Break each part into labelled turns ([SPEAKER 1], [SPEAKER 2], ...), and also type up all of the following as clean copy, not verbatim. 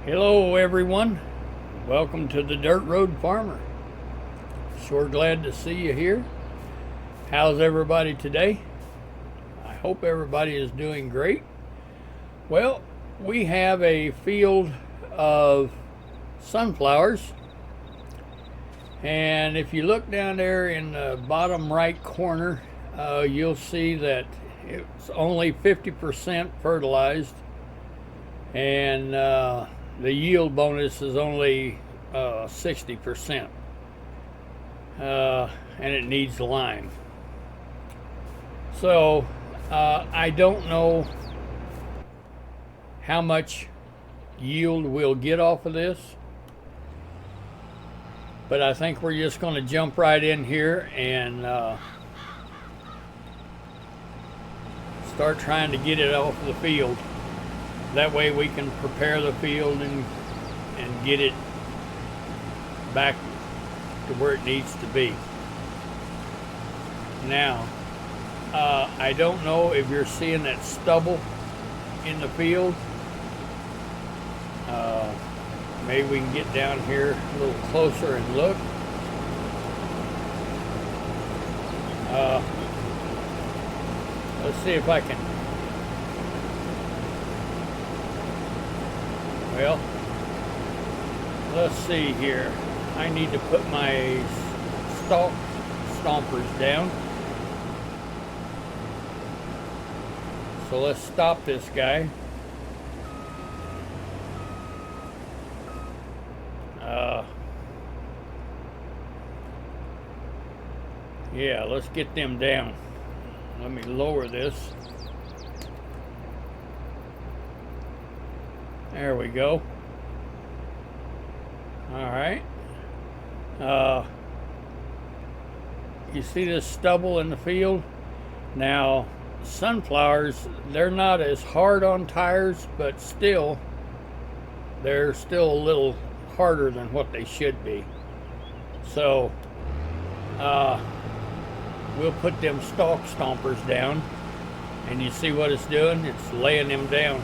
[SPEAKER 1] Hello everyone, welcome to the Dirt Road Farmer. Sure glad to see you here. How's everybody today? I hope everybody is doing great. Well, we have a field of sunflowers, and if you look down there in the bottom right corner, you'll see that it's only 50% fertilized, and the yield bonus is only 60%, and it needs lime. So I don't know how much yield we'll get off of this, but I think we're just going to jump right in here and start trying to get it off the field. That way we can prepare the field and get it back to where it needs to be. Now, I don't know if you're seeing that stubble in the field. Maybe we can get down here a little closer and look. Let's see if I can. Well, let's see here. I need to put my stalk stompers down. So let's stop this guy. Yeah, let's get them down. Let me lower this. There we go. All right. You see this stubble in the field? Now, sunflowers, they're not as hard on tires, but still, they're still a little harder than what they should be. So, we'll put them stalk stompers down, and you see what it's doing? It's laying them down.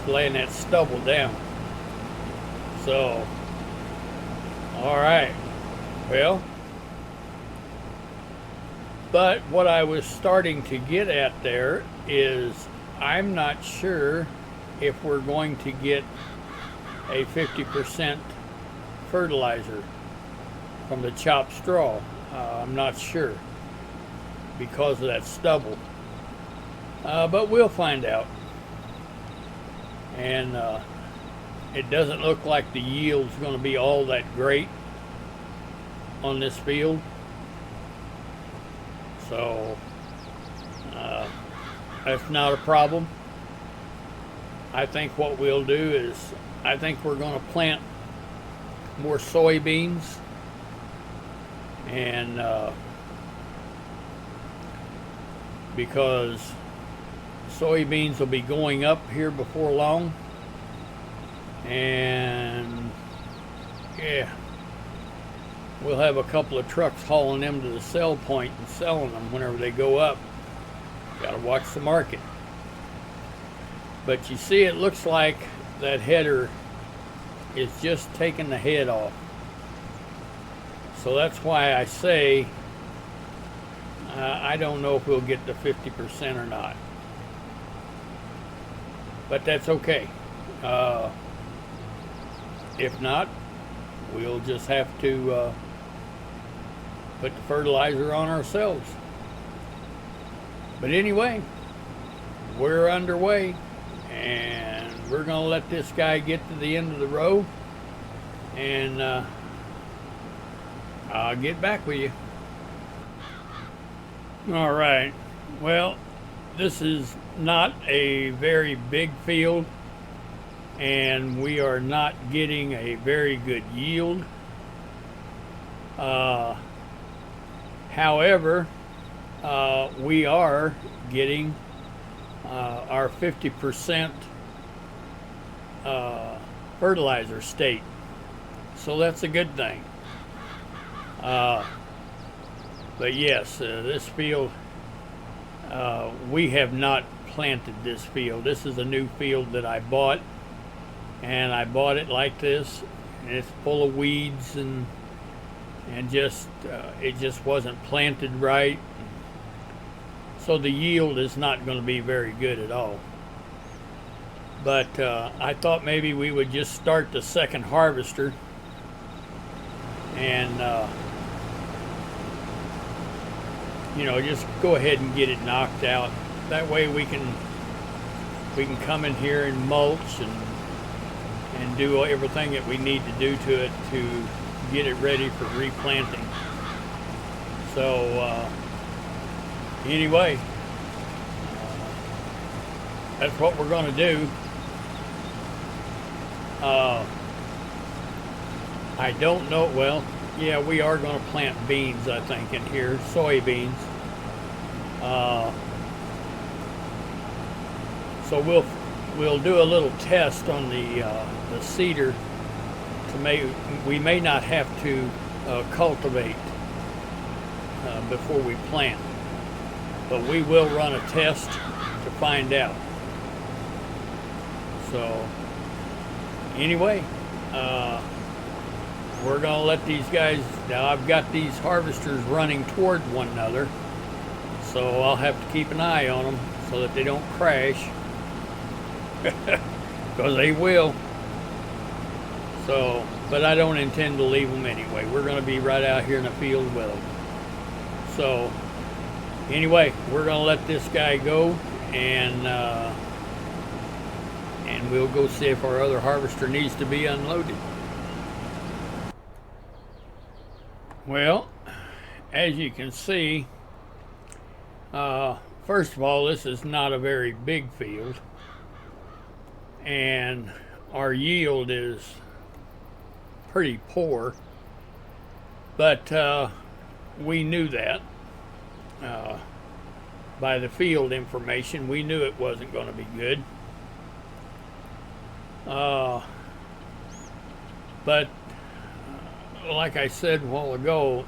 [SPEAKER 1] Laying that stubble down. So, all right, well, but what I was starting to get at there is I'm not sure if we're going to get a 50% fertilizer from the chopped straw. I'm not sure because of that stubble, but we'll find out. And it doesn't look like the yield's going to be all that great on this field. So that's not a problem. I think what we'll do is I think we're going to plant more soybeans, and because soybeans will be going up here before long, and yeah, we'll have a couple of trucks hauling them to the sell point and selling them whenever they go up. Got to watch the market. But you see, it looks like that header is just taking the head off. So that's why I say I don't know if we'll get to 50% or not. But that's okay. If not, we'll just have to put the fertilizer on ourselves. But anyway, we're underway, and we're going to let this guy get to the end of the row, and I'll get back with you. All right. Well, this is not a very big field, and we are not getting a very good yield. However, we are getting our 50% fertilizer state, so that's a good thing. But yes, this field, we have not replanted this field. This is a new field that I bought, and I bought it like this, and it's full of weeds and just it just wasn't planted right, so the yield is not going to be very good at all. But I thought maybe we would just start the second harvester and you know, just go ahead and get it knocked out. That way we can come in here and mulch and do everything that we need to do to it to get it ready for replanting. So anyway, that's what we're going to do. I don't know, well, yeah, we are going to plant beans, I think, in here, soybeans. So we'll do a little test on the seeder to we may not have to cultivate before we plant, but we will run a test to find out. So anyway, we're going to let these guys, now I've got these harvesters running toward one another, so I'll have to keep an eye on them so that they don't crash, because they will. So, but I don't intend to leave them anyway. We're going to be right out here in the field with them. So anyway, we're going to let this guy go, and we'll go see if our other harvester needs to be unloaded. Well, as you can see, first of all, this is not a very big field, and our yield is pretty poor, but we knew that by the field information. We knew it wasn't going to be good. But like I said a while ago,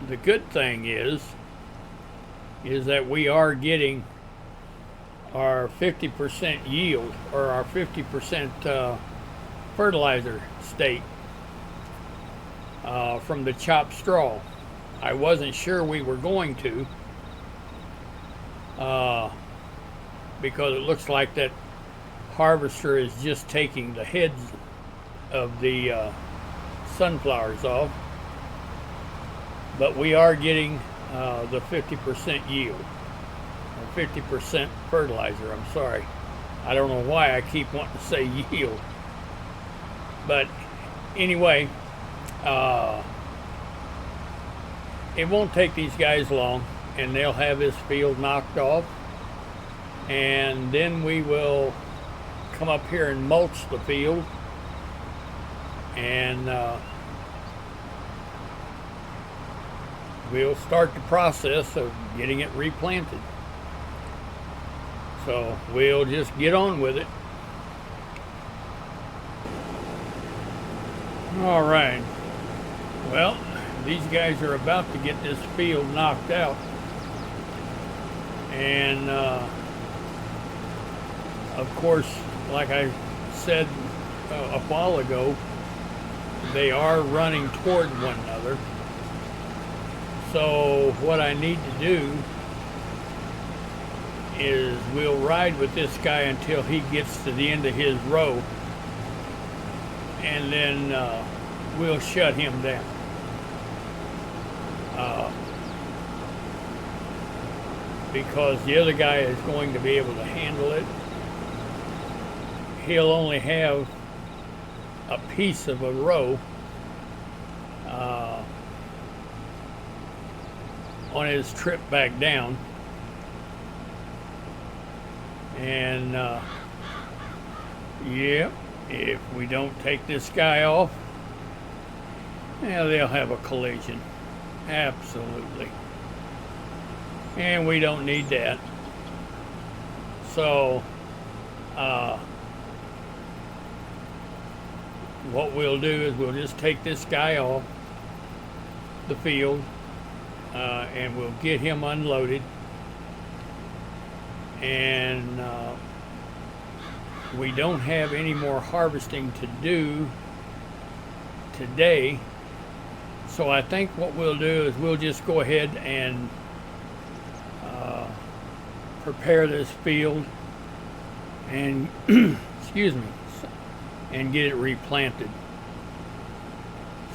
[SPEAKER 1] the good thing is that we are getting our 50% yield, or our 50% fertilizer state from the chopped straw. I wasn't sure we were going to, because it looks like that harvester is just taking the heads of the sunflowers off, but we are getting the 50% yield, or 50% fertilizer. I'm sorry, I don't know why I keep wanting to say yield, but anyway, it won't take these guys long, and they'll have this field knocked off, and then we will come up here and mulch the field, and we'll start the process of getting it replanted. So we'll just get on with it. All right. Well, these guys are about to get this field knocked out, and of course, like I said a while ago, they are running toward one another. So what I need to do is we'll ride with this guy until he gets to the end of his row, and then we'll shut him down. Because the other guy is going to be able to handle it. He'll only have a piece of a row on his trip back down, and yeah, if we don't take this guy off, yeah, they'll have a collision. Absolutely. And we don't need that. So what we'll do is we'll just take this guy off the field, and we'll get him unloaded, and we don't have any more harvesting to do today. So I think what we'll do is we'll just go ahead and prepare this field and excuse me, and get it replanted.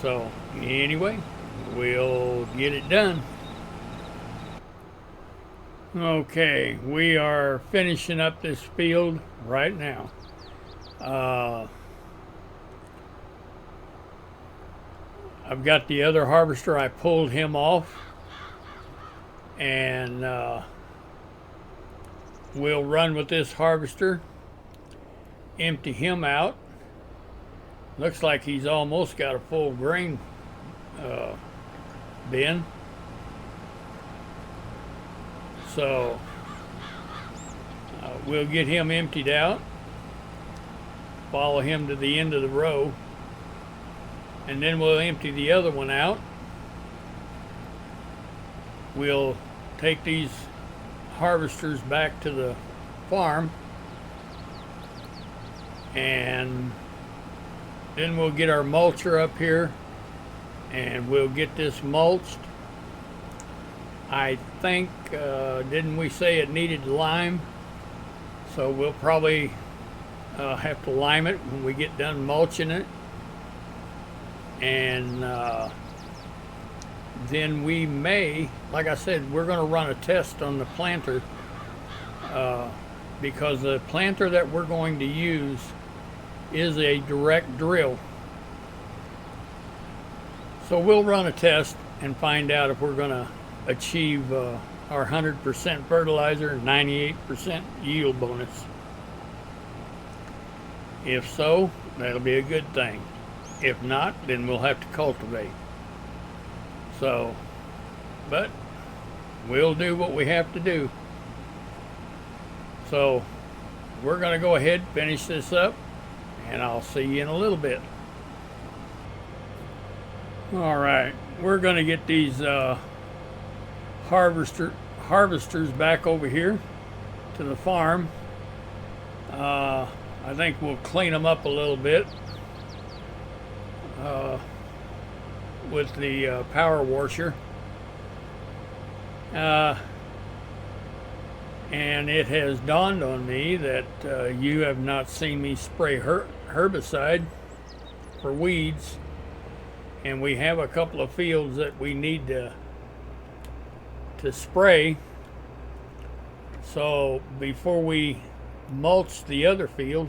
[SPEAKER 1] So anyway, we'll get it done. Okay, we are finishing up this field right now. I've got the other harvester. I pulled him off, and we'll run with this harvester, empty him out. Looks like he's almost got a full grain bin. So we'll get him emptied out, follow him to the end of the row, and then we'll empty the other one out. We'll take these harvesters back to the farm, and then we'll get our mulcher up here and we'll get this mulched. I think, didn't we say it needed lime? So we'll probably have to lime it when we get done mulching it. And then we may, like I said, we're going to run a test on the planter because the planter that we're going to use is a direct drill. So we'll run a test and find out if we're going to achieve our 100% fertilizer and 98% yield bonus. If so, that'll be a good thing. If not, then we'll have to cultivate. So, but we'll do what we have to do. So we're going to go ahead and finish this up, and I'll see you in a little bit. All right, we're going to get these harvesters back over here to the farm. I think we'll clean them up a little bit with the power washer. And it has dawned on me that you have not seen me spray herbicide for weeds, and we have a couple of fields that we need to spray. So before we mulch the other field,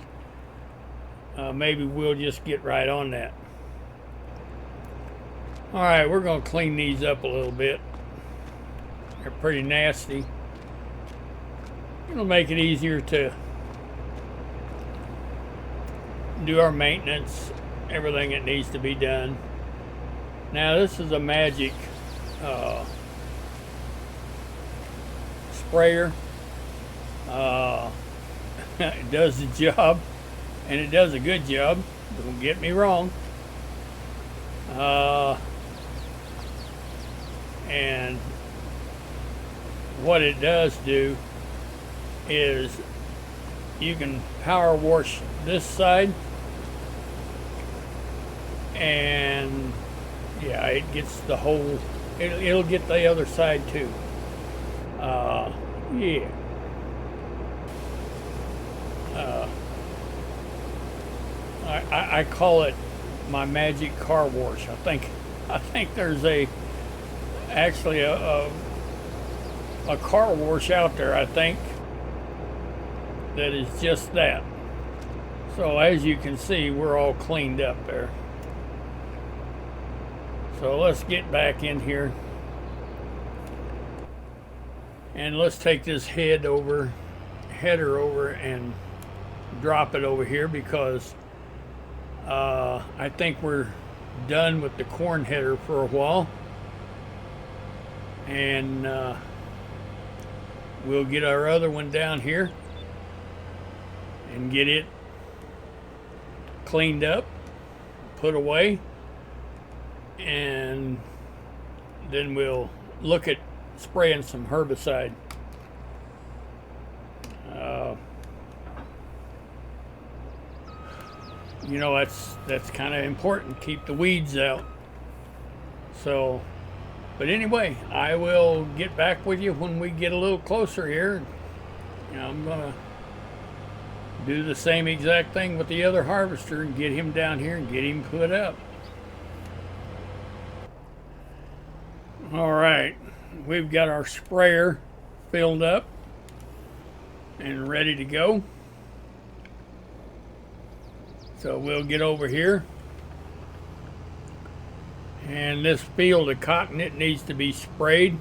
[SPEAKER 1] maybe we'll just get right on that. All right, we're going to clean these up a little bit. They're pretty nasty. It'll make it easier to do our maintenance, everything that needs to be done. Now this is a magic sprayer. It does the job, and it does a good job, don't get me wrong. And what it does do is you can power wash this side, and yeah, it gets the whole, it'll get the other side too. Yeah. I call it my magic car wash. I think there's actually a car wash out there, I think, that is just that. So as you can see, we're all cleaned up there. So let's get back in here, and let's take this header over and drop it over here, because I think we're done with the corn header for a while, and we'll get our other one down here and get it cleaned up, put away, and then we'll look at spraying some herbicide. you know, that's kind of important. Keep the weeds out. So, but anyway, I will get back with you when we get a little closer here. You know, I'm gonna do the same exact thing with the other harvester and get him down here and get him put up. All right, we've got our sprayer filled up and ready to go. So we'll get over here. And this field of cotton, it needs to be sprayed.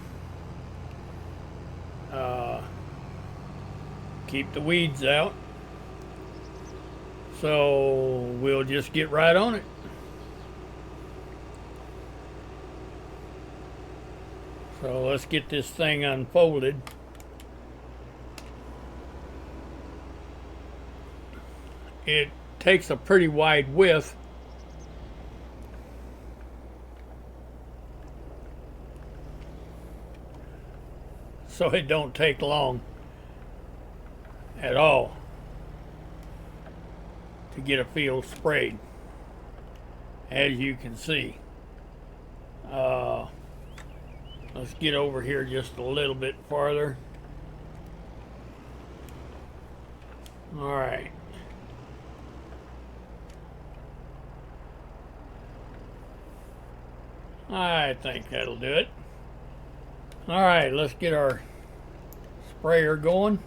[SPEAKER 1] Keep the weeds out. So we'll just get right on it. So let's get this thing unfolded. It takes a pretty wide width. So it don't take long at all to get a field sprayed, as you can see. Let's get over here just a little bit farther. All right. I think that'll do it. All right, let's get our sprayer going.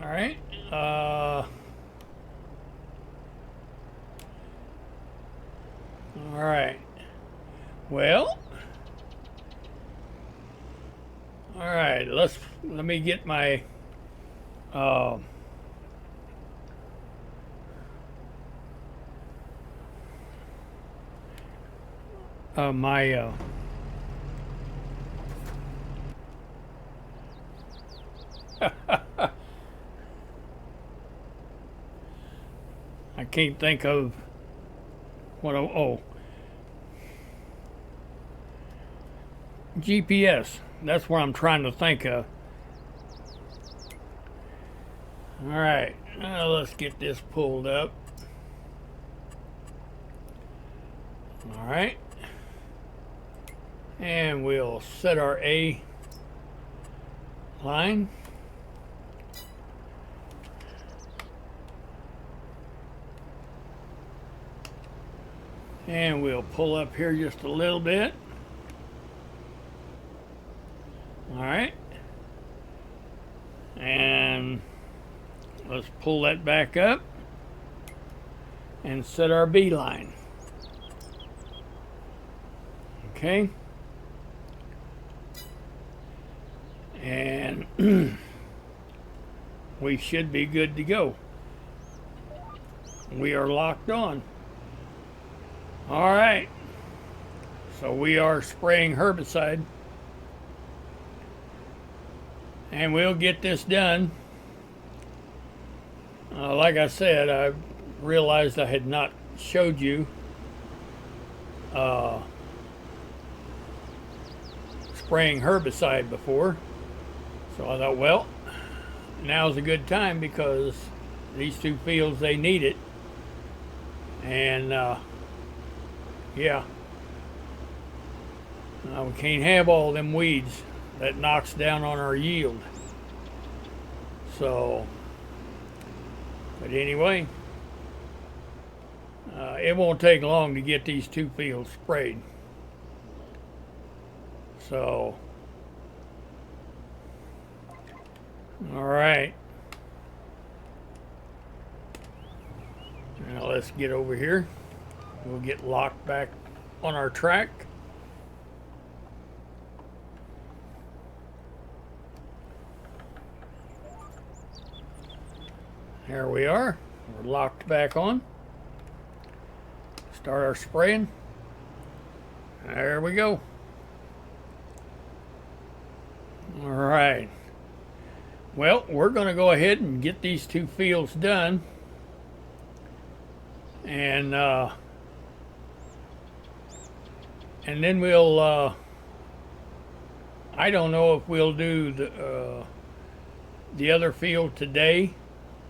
[SPEAKER 1] All right. All right. Well. All right. Let me get my I can't think of what. Oh, GPS. That's what I'm trying to think of. All right, let's get this pulled up. All right, and we'll set our A line. And we'll pull up here just a little bit. All right. And let's pull that back up and set our B line. Okay. And we should be good to go. We are locked on. All right, so we are spraying herbicide, and we'll get this done. Like I said, I realized I had not showed you spraying herbicide before, so I thought, well, now's a good time because these two fields, they need it. And yeah, we can't have all them weeds. That knocks down on our yield. So, but anyway, it won't take long to get these two fields sprayed. So, all right. Now let's get over here. We'll get locked back on our track. There we are. We're locked back on. Start our spraying. There we go. All right. Well, we're going to go ahead and get these two fields done. And then we'll, I don't know if we'll do the other field today.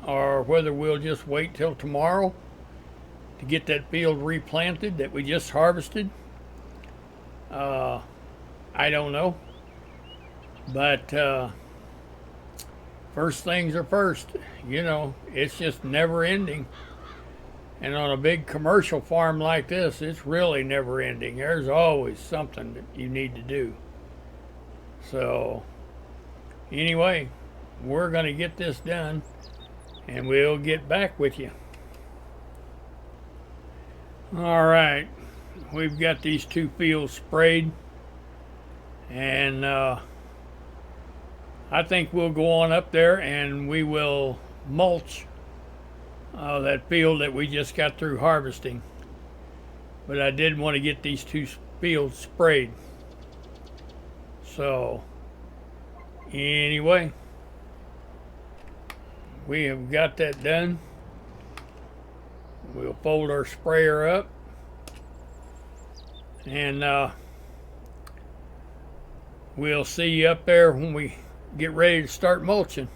[SPEAKER 1] or whether we'll just wait till tomorrow to get that field replanted that we just harvested. I don't know. But first things are first. You know, it's just never ending. And on a big commercial farm like this, it's really never ending. There's always something that you need to do. So, anyway, we're going to get this done and we'll get back with you. All right, we've got these two fields sprayed, and I think we'll go on up there and we will mulch that field that we just got through harvesting. But I did want to get these two fields sprayed. So anyway, we have got that done. We'll fold our sprayer up and we'll see you up there when we get ready to start mulching.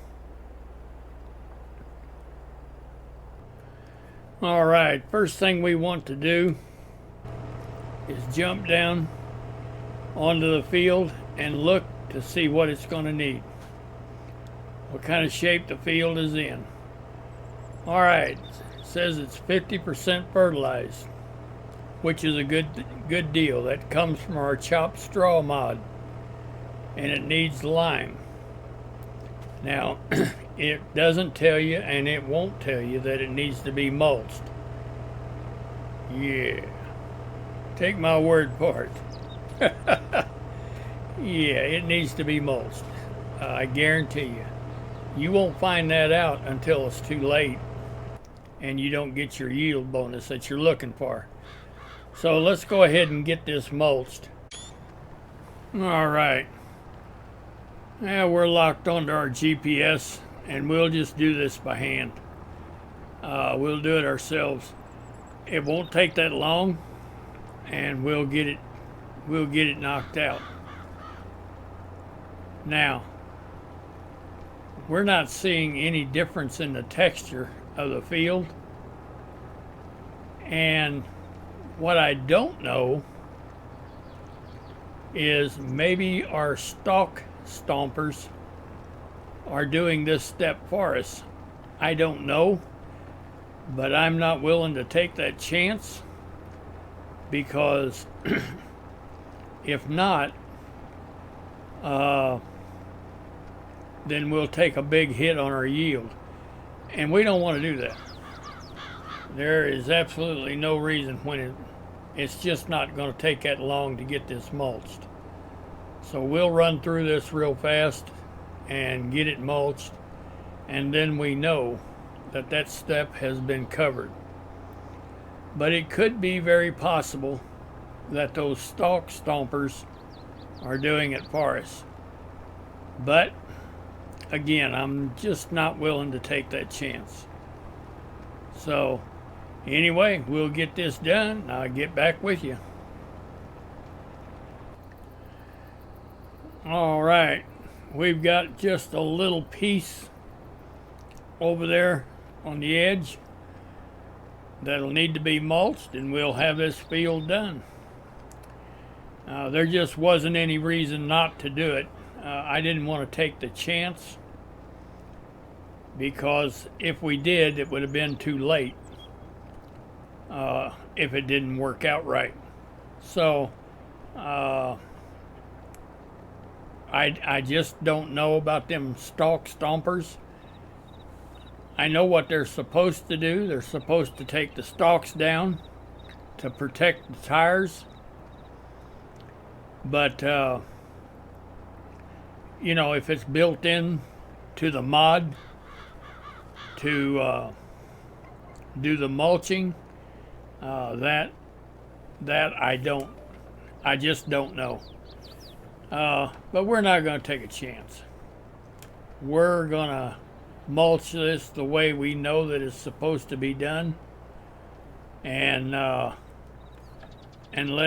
[SPEAKER 1] All right, first thing we want to do is jump down onto the field and look to see what it's going to need, what kind of shape the field is in. All right, it says it's 50% fertilized, which is a good deal. That comes from our chopped straw mod, and it needs lime. Now, it doesn't tell you, and it won't tell you, that it needs to be mulched. Yeah, take my word for it. Yeah, it needs to be mulched. I guarantee you. You won't find that out until it's too late and you don't get your yield bonus that you're looking for. So let's go ahead and get this mulched. All right. Now we're locked onto our GPS and we'll just do this by hand. We'll do it ourselves. It won't take that long and we'll get it knocked out. Now, we're not seeing any difference in the texture of the field. And what I don't know is maybe our stalk stompers are doing this step for us. I don't know, but I'm not willing to take that chance, because if not, then we'll take a big hit on our yield, and we don't want to do that. There is absolutely no reason when it's just not going to take that long to get this mulched. So we'll run through this real fast and get it mulched, and then we know that that step has been covered. But it could be very possible that those stalk stompers are doing it for us. But again, I'm just not willing to take that chance. So anyway, we'll get this done and I'll get back with you. All right, we've got just a little piece over there on the edge that'll need to be mulched, and we'll have this field done. There just wasn't any reason not to do it. I didn't want to take the chance, because if we did, it would have been too late if it didn't work out right. So I just don't know about them stalk stompers. I know what they're supposed to do. They're supposed to take the stalks down to protect the tires. But, you know, if it's built in to the mod to do the mulching, that I just don't know. But we're not going to take a chance. We're going to mulch this the way we know that it's supposed to be done, and let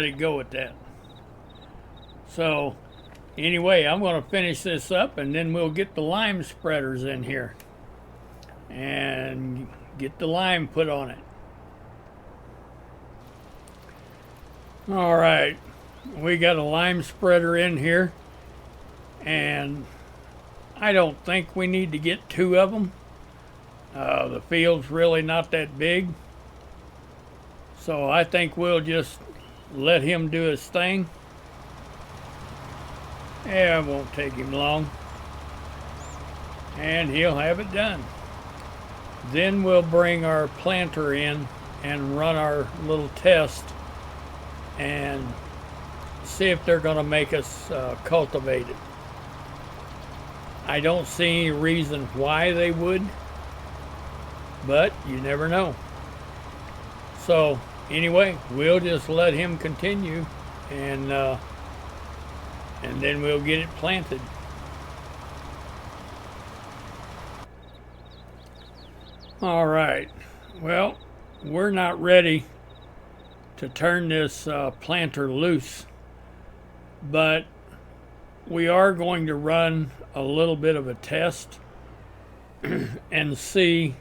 [SPEAKER 1] it go at that. So anyway, I'm going to finish this up and then we'll get the lime spreaders in here. and get the lime put on it. All right, we got a lime spreader in here, and I don't think we need to get 2 of them. The field's really not that big, so I think we'll just let him do his thing. Yeah, it won't take him long, and he'll have it done. Then we'll bring our planter in and run our little test and see if they're going to make us cultivate it. I don't see any reason why they would, but you never know. So anyway, we'll just let him continue, and then we'll get it planted. All right, well, we're not ready to turn this planter loose, but we are going to run a little bit of a test and see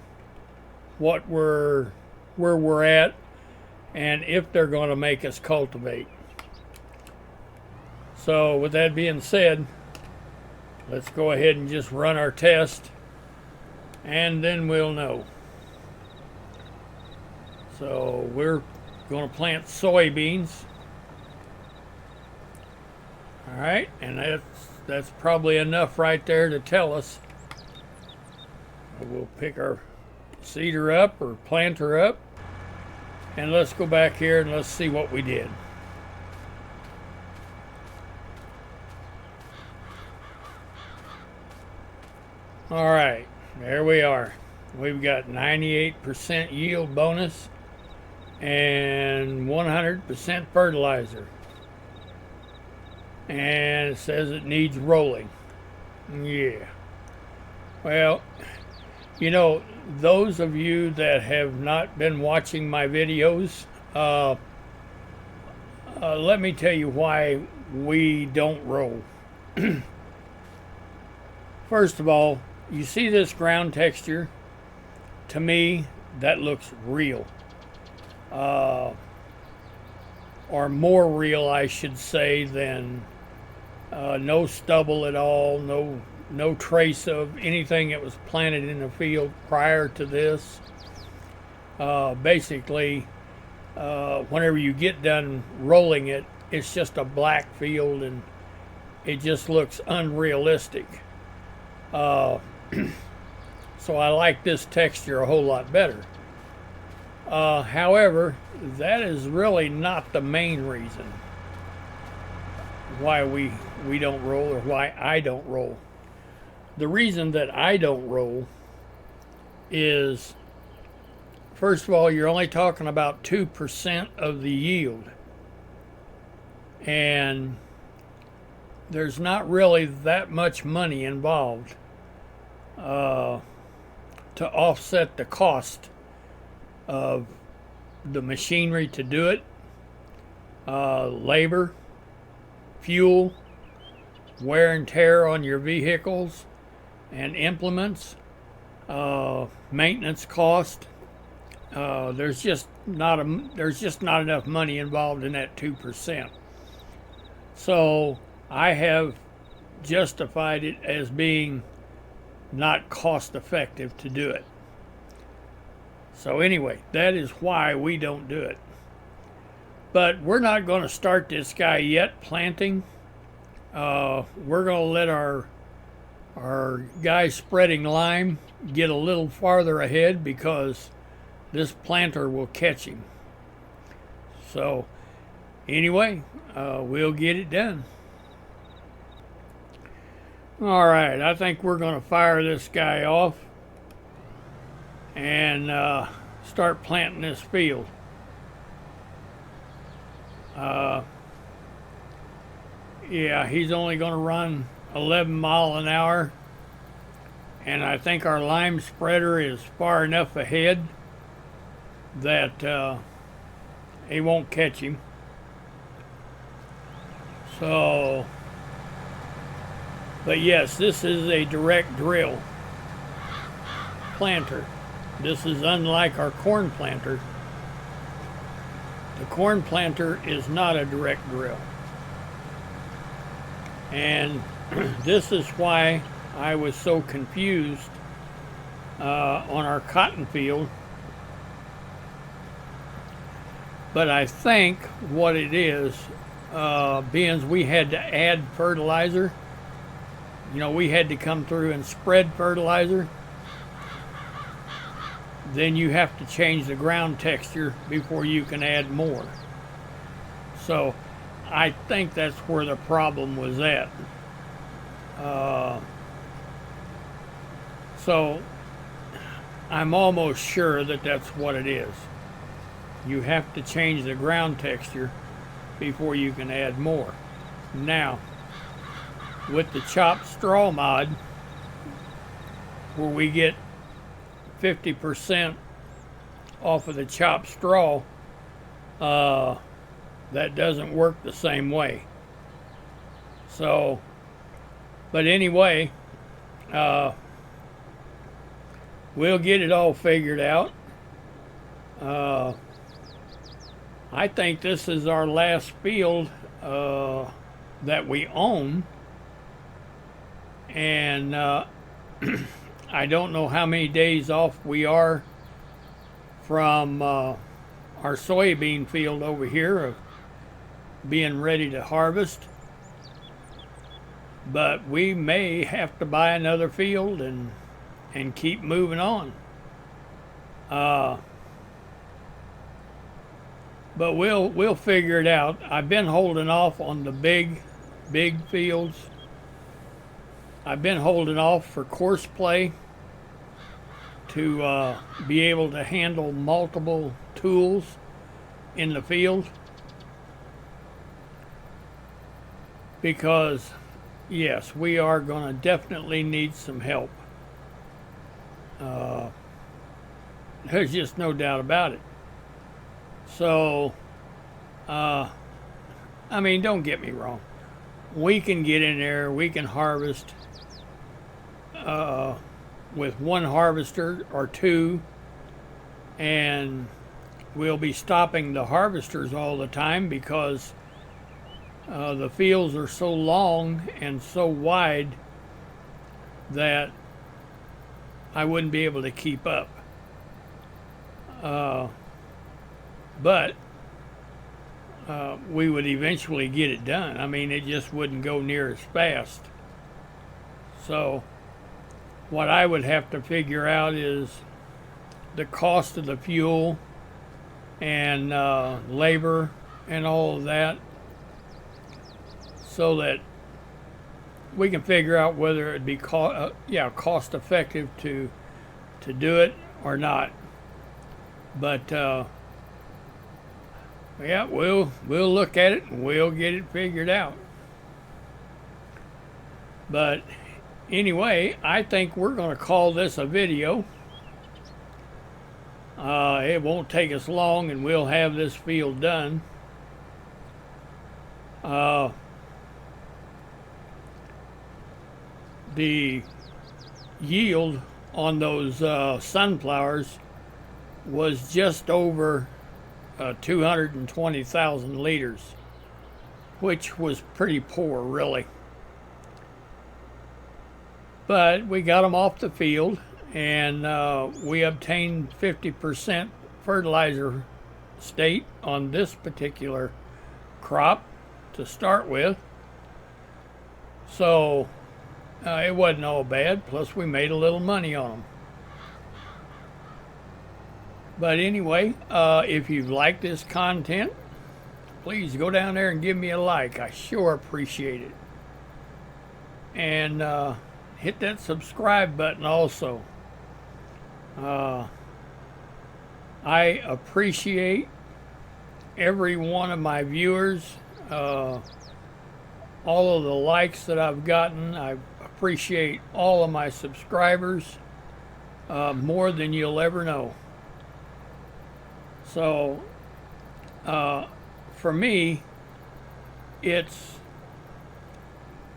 [SPEAKER 1] where we're at and if they're going to make us cultivate. So with that being said, let's go ahead and just run our test, and then we'll know. So we're going to plant soybeans. All right, and that's probably enough right there to tell us. We'll pick our seeder up or planter up, and let's go back here and let's see what we did. All right, there we are. We've got 98% yield bonus and 100% fertilizer. And it says it needs rolling. Yeah. Well, you know, those of you that have not been watching my videos, let me tell you why we don't roll. First of all, you see this ground texture? To me, that looks real. Or more real, I should say, than no stubble at all, no trace of anything that was planted in the field prior to this. Basically, whenever you get done rolling it, it's just a black field and it just looks unrealistic. So I like this texture a whole lot better. However, that is really not the main reason why we don't roll, or why I don't roll. The reason that I don't roll is, first of all, you're only talking about 2% of the yield, and there's not really that much money involved to offset the cost of the machinery to do it, labor, fuel, wear and tear on your vehicles and implements, maintenance cost. There's just not enough money involved in that 2%. So I have justified it as being not cost effective to do it. So anyway, that is why we don't do it. But we're not going to start this guy yet planting. We're going to let our guy spreading lime get a little farther ahead, because this planter will catch him. So anyway, we'll get it done. All right, I think we're going to fire this guy off and start planting this field. Yeah, he's only going to run 11 miles an hour, and I think our lime spreader is far enough ahead that he won't catch him. So, but yes, this is a direct drill. planter. This is unlike our corn planter. The corn planter is not a direct drill. And this is why I was so confused on our cotton field. But I think what it is, being we had to add fertilizer, you know, we had to come through and spread fertilizer, then you have to change the ground texture before you can add more. So I think that's where the problem was at. So I'm almost sure that that's what it is. You have to change the ground texture before you can add more. Now, with the chopped straw mod, where we get 50% off of the chopped straw, that doesn't work the same way. So, but anyway, we'll get it all figured out. I think this is our last field that we own, and I don't know how many days off we are from our soybean field over here of being ready to harvest, but we may have to buy another field and keep moving on. But we'll figure it out. I've been holding off on the big fields. I've been holding off for course play to be able to handle multiple tools in the field, because yes, we are going to definitely need some help. There's just no doubt about it. So, I mean, don't get me wrong. We can get in there, we can harvest with one harvester or two, and we'll be stopping the harvesters all the time because the fields are so long and so wide that I wouldn't be able to keep up. But we would eventually get it done. I mean, it just wouldn't go near as fast. So what I would have to figure out is the cost of the fuel and labor and all of that, so that we can figure out whether it'd be cost effective to do it or not. But yeah, we'll look at it and we'll get it figured out. But anyway, I think we're going to call this a video. It won't take us long and we'll have this field done. The yield on those sunflowers was just over 220,000 liters, which was pretty poor, really. But we got them off the field, and we obtained 50% fertilizer state on this particular crop to start with. So it wasn't all bad, plus we made a little money on them. But anyway, if you've liked this content, please go down there and give me a like. I sure appreciate it. And hit that subscribe button also. I appreciate every one of my viewers, all of the likes that I've gotten. I appreciate all of my subscribers more than you'll ever know. So for me, is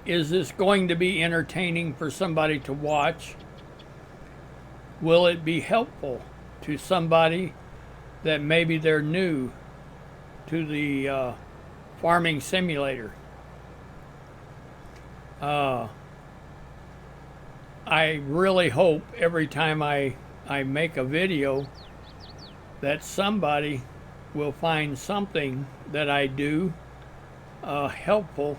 [SPEAKER 1] this going to be entertaining for somebody to watch? will it be helpful to somebody that maybe they're new to the farming simulator? I really hope every time I make a video that somebody will find something that I do helpful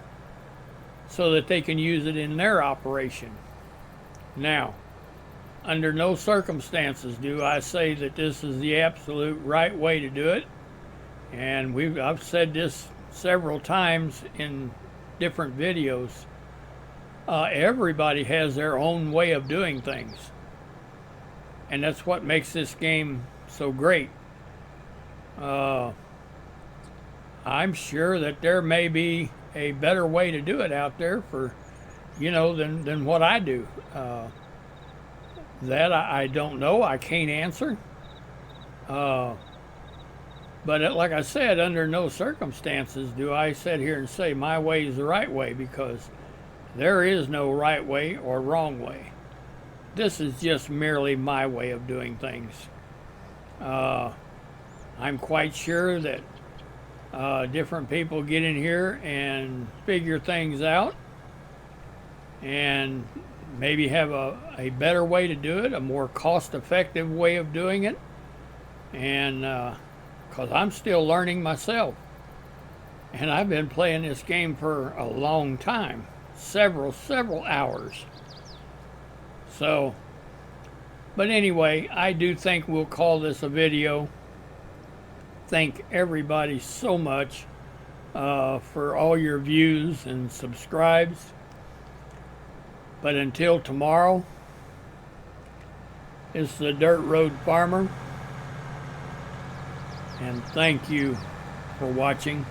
[SPEAKER 1] so that they can use it in their operation. Now, under no circumstances do I say that this is the absolute right way to do it. And I've said this several times in different videos. Everybody has their own way of doing things. And that's what makes this game so great. I'm sure that there may be a better way to do it out there for, than what I do. That I don't know. I can't answer. But like I said, under no circumstances do I sit here and say my way is the right way, because there is no right way or wrong way. This is just merely my way of doing things. I'm quite sure that different people get in here and figure things out and maybe have a better way to do it, a more cost-effective way of doing it. And because I'm still learning myself. And I've been playing this game for a long time, several hours. So, but anyway, I do think we'll call this a video. Thank everybody so much for all your views and subscribes. But until tomorrow, it's the Dirt Road Farmer. And thank you for watching.